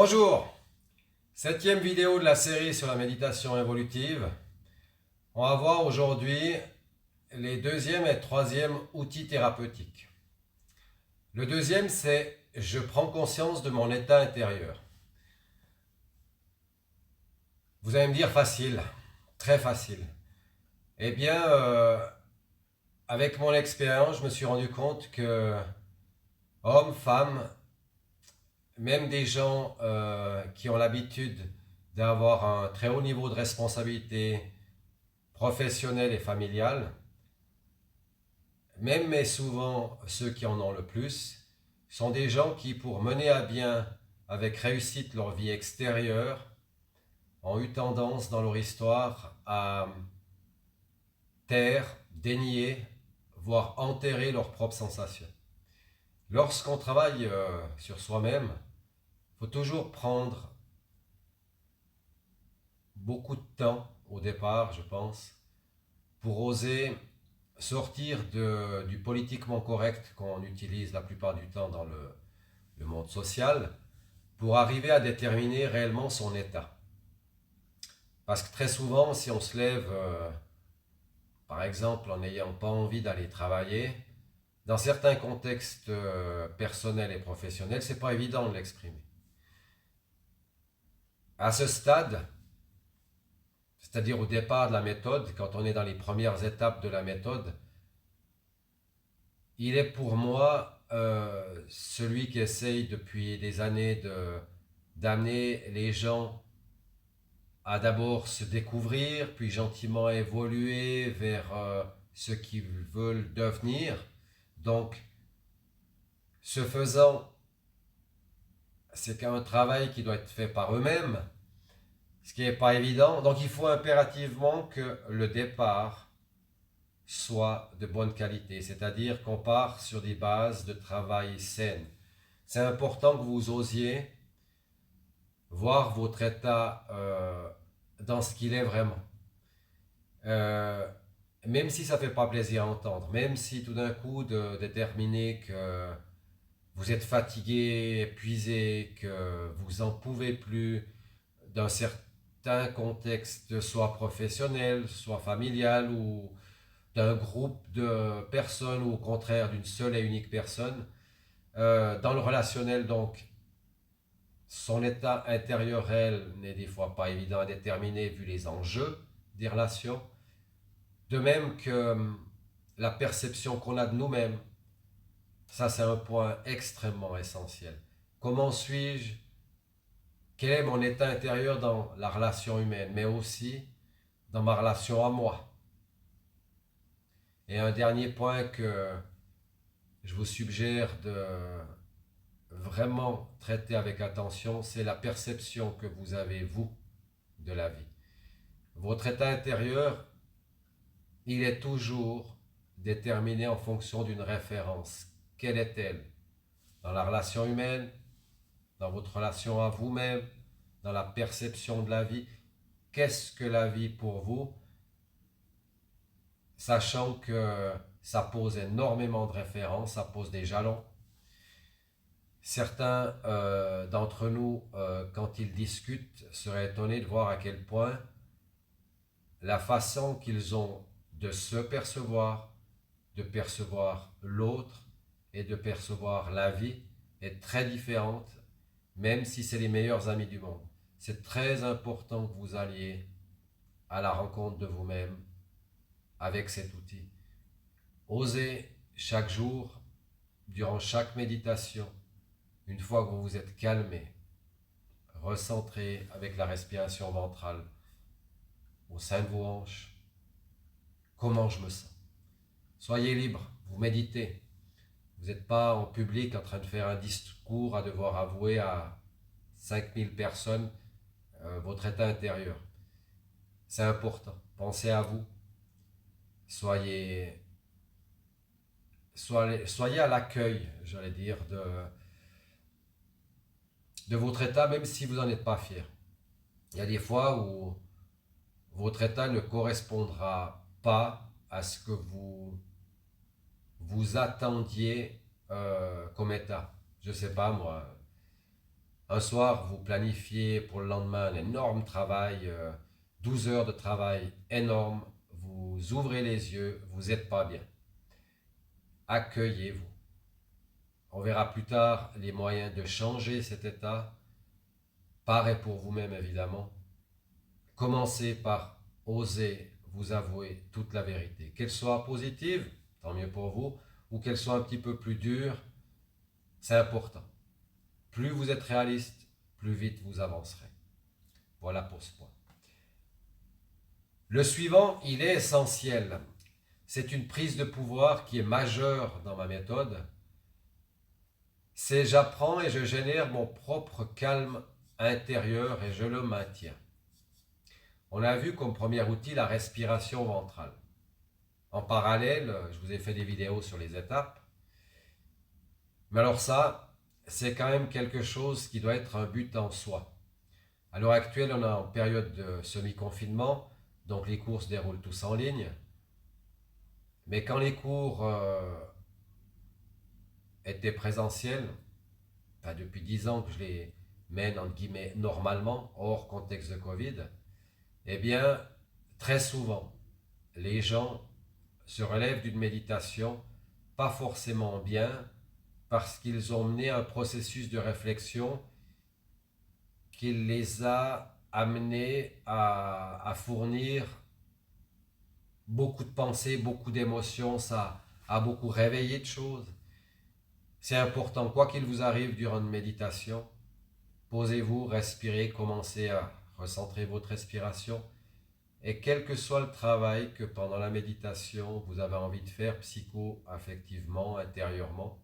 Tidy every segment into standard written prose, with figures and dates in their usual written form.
Bonjour, septième vidéo de la série sur la méditation évolutive. On va voir aujourd'hui les deuxième et troisième outils thérapeutiques. Le deuxième, c'est je prends conscience de mon état intérieur. Vous allez me dire facile, très facile. Eh bien, avec mon expérience, je me suis rendu compte que hommes, femmes, même des gens qui ont l'habitude d'avoir un très haut niveau de responsabilité professionnelle et familiale, même mais souvent ceux qui en ont le plus, sont des gens qui, pour mener à bien avec réussite leur vie extérieure, ont eu tendance dans leur histoire à taire, dénier, voire enterrer leurs propres sensations. Lorsqu'on travaille sur soi-même, il faut toujours prendre beaucoup de temps au départ, je pense, pour oser sortir du politiquement correct qu'on utilise la plupart du temps dans le monde social, pour arriver à déterminer réellement son état. Parce que très souvent, si on se lève, par exemple, en n'ayant pas envie d'aller travailler, dans certains contextes personnels et professionnels, c'est pas évident de l'exprimer. À ce stade, c'est-à-dire au départ de la méthode, quand on est dans les premières étapes de la méthode, il est pour moi celui qui essaye depuis des années d'amener les gens à d'abord se découvrir, puis gentiment évoluer vers ce qu'ils veulent devenir. Donc, ce faisant, c'est un travail qui doit être fait par eux-mêmes, ce qui n'est pas évident. Donc, il faut impérativement que le départ soit de bonne qualité, c'est-à-dire qu'on part sur des bases de travail saines. C'est important que vous osiez voir votre état dans ce qu'il est vraiment. Euh, Même si ça ne fait pas plaisir à entendre, même si tout d'un coup de déterminer que vous êtes fatigué, épuisé, que vous n'en pouvez plus d'un certain contexte, soit professionnel, soit familial, ou d'un groupe de personnes, ou au contraire d'une seule et unique personne, dans le relationnel donc, son état intérieur réel n'est des fois pas évident à déterminer vu les enjeux des relations. De même que la perception qu'on a de nous-mêmes, ça c'est un point extrêmement essentiel. Comment suis-je? Quel est mon état intérieur dans la relation humaine, mais aussi dans ma relation à moi? Et un dernier point que je vous suggère de vraiment traiter avec attention, c'est la perception que vous avez, vous, de la vie. Votre état intérieur, il est toujours déterminé en fonction d'une référence. Quelle est-elle? Dans la relation humaine, dans votre relation à vous-même, dans la perception de la vie. Qu'est-ce que la vie pour vous? Sachant que ça pose énormément de références, ça pose des jalons. Certains d'entre nous, quand ils discutent, seraient étonnés de voir à quel point la façon qu'ils ont de se percevoir, de percevoir l'autre et de percevoir la vie est très différente, même si c'est les meilleurs amis du monde. C'est très important que vous alliez à la rencontre de vous-même avec cet outil. Osez chaque jour, durant chaque méditation, une fois que vous vous êtes calmé, recentrer avec la respiration ventrale au sein de vos hanches, comment je me sens. Soyez libre, vous méditez. Vous n'êtes pas en public en train de faire un discours à devoir avouer à 5000 personnes votre état intérieur. C'est important. Pensez à vous. Soyez, soyez à l'accueil, j'allais dire, de votre état, même si vous n'en êtes pas fier. Il y a des fois où votre état ne correspondra pas à ce que vous attendiez comme état. Je ne sais pas moi, Un soir, vous planifiez pour le lendemain un énorme travail, 12 heures de travail énorme, vous ouvrez les yeux, vous n'êtes pas bien. Accueillez-vous. On verra plus tard les moyens de changer cet état, par et pour vous-même évidemment. Commencez par oser vous avouer toute la vérité. Qu'elle soit positive, tant mieux pour vous, ou qu'elle soit un petit peu plus dure, c'est important. Plus vous êtes réaliste, plus vite vous avancerez. Voilà pour ce point. Le suivant, il est essentiel. C'est une prise de pouvoir qui est majeure dans ma méthode. C'est j'apprends et je génère mon propre calme intérieur et je le maintiens. On a vu comme premier outil la respiration ventrale. En parallèle, je vous ai fait des vidéos sur les étapes. Mais alors ça, c'est quand même quelque chose qui doit être un but en soi. À l'heure actuelle, on est en période de semi-confinement, donc les cours se déroulent tous en ligne. Mais quand les cours étaient présentiels, depuis 10 ans que je les mène entre guillemets normalement, hors contexte de Covid, eh bien, très souvent, les gens se relèvent d'une méditation pas forcément bien parce qu'ils ont mené un processus de réflexion qui les a amenés à fournir beaucoup de pensées, beaucoup d'émotions, ça a beaucoup réveillé de choses. C'est important, quoi qu'il vous arrive durant une méditation, posez-vous, respirez, commencez à recentrer votre respiration. Et quel que soit le travail que pendant la méditation vous avez envie de faire psycho-affectivement, intérieurement,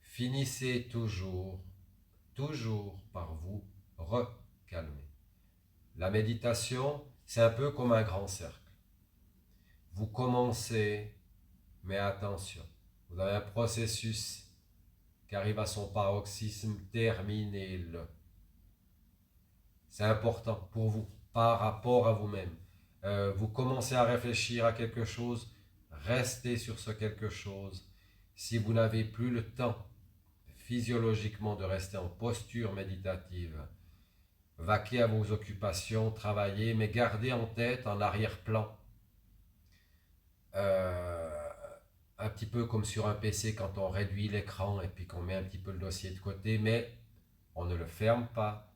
finissez toujours par vous recalmer. La méditation, c'est un peu comme un grand cercle. Vous commencez, mais attention, vous avez un processus qui arrive à son paroxysme, terminez-le. C'est important pour vous, par rapport à vous-même. Vous commencez à réfléchir à quelque chose, restez sur ce quelque chose. Si vous n'avez plus le temps physiologiquement de rester en posture méditative, vaquez à vos occupations, travaillez, mais gardez en tête, en arrière-plan, un petit peu comme sur un PC quand on réduit l'écran et puis qu'on met un petit peu le dossier de côté, mais on ne le ferme pas.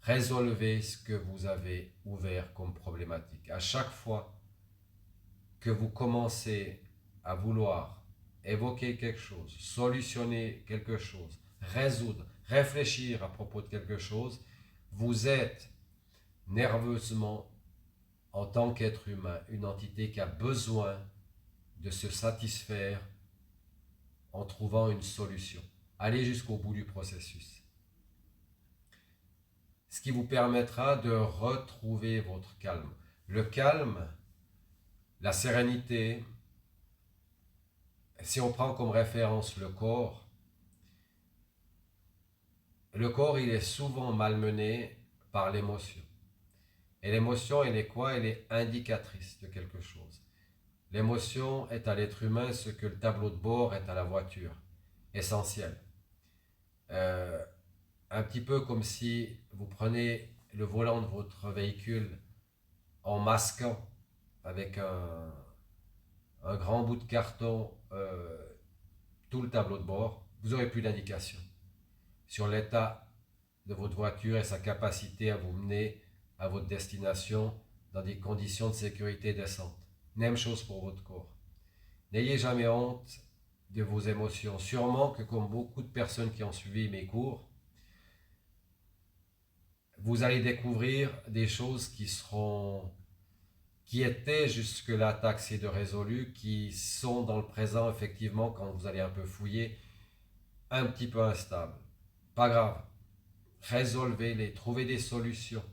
Résolvez ce que vous avez ouvert comme problématique. À chaque fois que vous commencez à vouloir évoquer quelque chose, solutionner quelque chose, résoudre, réfléchir à propos de quelque chose, vous êtes nerveusement, en tant qu'être humain, une entité qui a besoin de se satisfaire en trouvant une solution. Allez jusqu'au bout du processus. Ce qui vous permettra de retrouver votre calme. Le calme, la sérénité, si on prend comme référence le corps, il est souvent malmené par l'émotion. Et l'émotion, elle est quoi? Elle est indicatrice de quelque chose. L'émotion est à l'être humain ce que le tableau de bord est à la voiture. Essentiel. Un petit peu comme si vous prenez le volant de votre véhicule en masquant avec un grand bout de carton tout le tableau de bord, vous n'aurez plus d'indication sur l'état de votre voiture et sa capacité à vous mener à votre destination dans des conditions de sécurité décentes. Même chose pour votre corps. N'ayez jamais honte de vos émotions. Sûrement que comme beaucoup de personnes qui ont suivi mes cours, vous allez découvrir des choses qui étaient jusque-là taxées de résolues, qui sont dans le présent, effectivement, quand vous allez un peu fouiller, un petit peu instables. Pas grave. Résolvez-les, trouvez des solutions.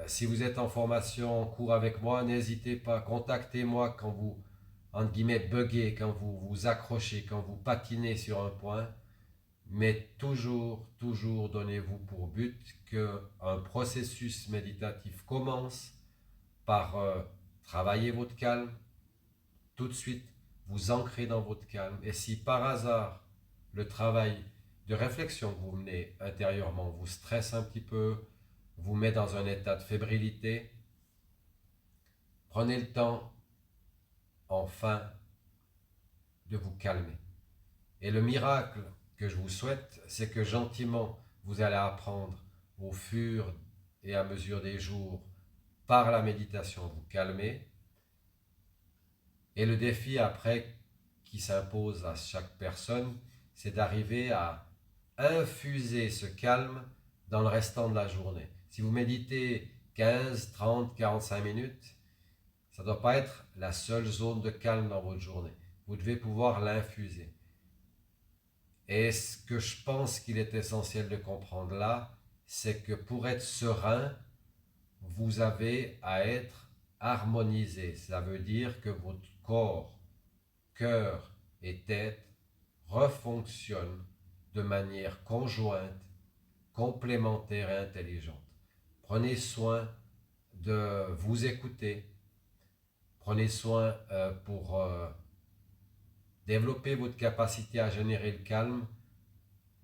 Si vous êtes en formation, en cours avec moi, n'hésitez pas, contactez-moi quand vous, entre guillemets, buguez, quand vous vous accrochez, quand vous patinez sur un point. Mais toujours donnez-vous pour but qu'un processus méditatif commence par travailler votre calme, tout de suite vous ancrez dans votre calme. Et si par hasard le travail de réflexion que vous menez intérieurement vous stresse un petit peu, vous met dans un état de fébrilité, prenez le temps enfin de vous calmer. Et le miracle que je vous souhaite, c'est que gentiment, vous allez apprendre au fur et à mesure des jours, par la méditation, vous calmer. Et le défi après qui s'impose à chaque personne, c'est d'arriver à infuser ce calme dans le restant de la journée. Si vous méditez 15, 30, 45 minutes, ça ne doit pas être la seule zone de calme dans votre journée. Vous devez pouvoir l'infuser. Et ce que je pense qu'il est essentiel de comprendre là, c'est que pour être serein, vous avez à être harmonisé. Ça veut dire que votre corps, cœur et tête refonctionnent de manière conjointe, complémentaire et intelligente. Prenez soin de vous écouter. Prenez soin pour développer votre capacité à générer le calme,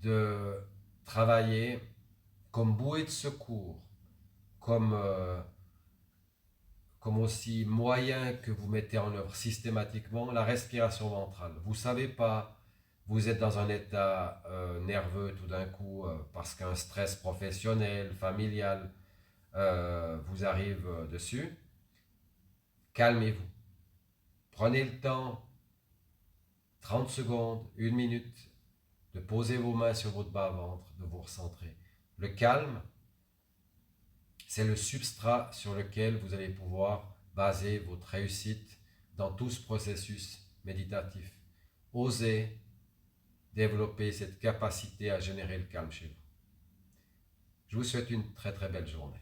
de travailler comme bouée de secours, comme, comme aussi moyen que vous mettez en œuvre systématiquement la respiration ventrale. Vous ne savez pas, vous êtes dans un état nerveux tout d'un coup parce qu'un stress professionnel, familial vous arrive dessus. Calmez-vous. Prenez le temps, 30 secondes, 1 minute, de poser vos mains sur votre bas-ventre, de vous recentrer. Le calme, c'est le substrat sur lequel vous allez pouvoir baser votre réussite dans tout ce processus méditatif. Osez développer cette capacité à générer le calme chez vous. Je vous souhaite une très très belle journée.